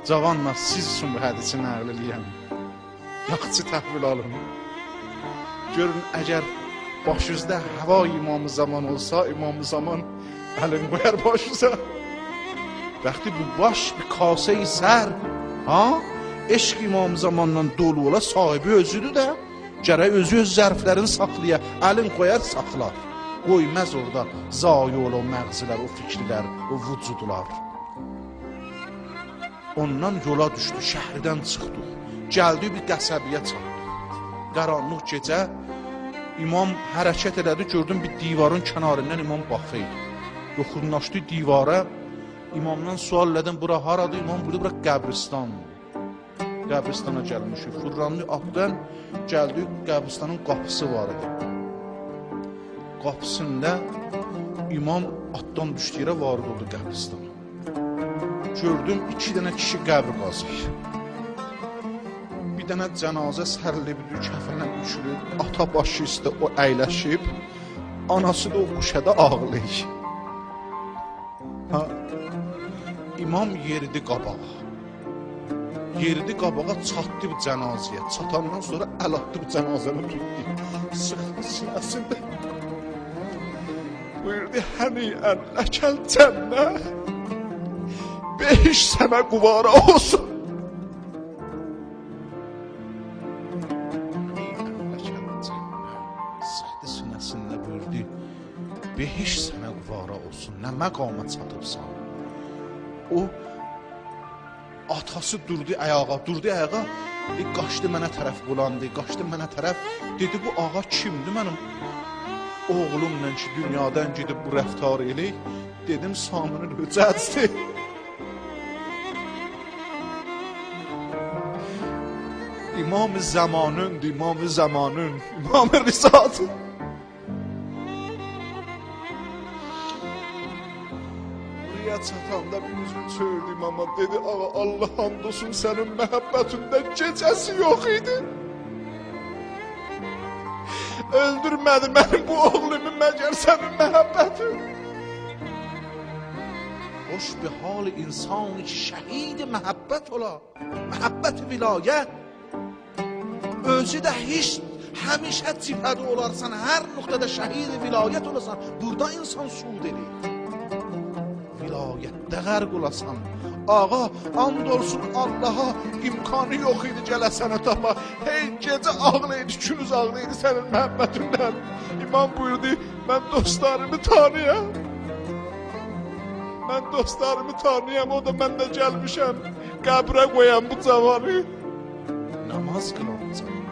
Cavanlar, siz üçün bu hədisi nəql eləyəm. Yaxşı təhvil alın. Görün, əgər başınızda hava imamı zaman olsa, imamı zaman əlin qoyar başınıza. Bəxti bu baş bir kase-i sər, eşq imamı zamandan dolu ola, sahibi özüdür də, gərək özü öz zərflərini saxlaya, əlin qoyar, saxlar. Qoymaz orada zayi ola o məğzilər, o fikrlər, o vücudlar. Ondan yola düşdü, şəhridən çıxdı, gəldi bir qəsəbiyə çatdı. Qaranlıq gecə imam hərəkət elədi, gördüm bir divarın kənarından imam baxıydı. Yoxunlaşdı divara, imamdan sual elədim, bura haradır? İmam bura qəbristan. Qəbristana gəlmişik. Furranlı atdan gəldi, qəbristanın qapısı var idi. Qapısında imam atdan düşdü yerə varid oldu qəbristana. Gördüm, 2 dənə kişi qəbr qazır. Bir dənə cənazə sərilib, kəfənlə üçülüb, ata başı üstə o əyləşib, anası da o quşədə ağlayır. İmam yeridi qabağa. Yeridi qabağa, çatdı bu cənazəyə. Çatandan sonra əl atdı bu cənazəni tutdu. Sıxdı sinəsində. Buyurdu, həniyən ləkəl cənnə, beş sənə quvara olsun. Sıxdı sinəsində buyurdu, beş sənə quvara olsun, nə məqama çatıbsan. O atası durdu ayağa, qaçdı mənə tərəf bulandı, qaçdı mənə tərəf, dedi bu ağa kimdir mənim oğlumla ki dünyadan gedib bu rəftar eləyik, dedim Saminin hüccəcdir. İmam-ı zamanındır, İmam-ı zamanın, İmam-ı risadır. Çatanda bir üzüm çördü imama, dedi ağa Allah hamd olsun sənin məhəbbətində gecəsi yox idi. Öldürmədi mənim bu oğlumu məgər sənin məhəbbətin. Hoş bir hal insanı ki şəhid məhəbbət ola, məhəbbət vilayət. Özü də heç həmişə cibhədə olarsan, hər nöqtədə şəhid vilayət olasan, burada insan suud edir. Vilayətdə qərq olasan, ağa, and olsun Allaha, imkanı yox idi gələsənə tapa, hey gecə ağlaydı, günüz ağlaydı sənin məhəbbətindən. İmam buyurdu, mən dostlarımı tanıyam, o da mən də gəlmişəm, qəbrə qoyam bu cavanı. Namaz qılan cavanı.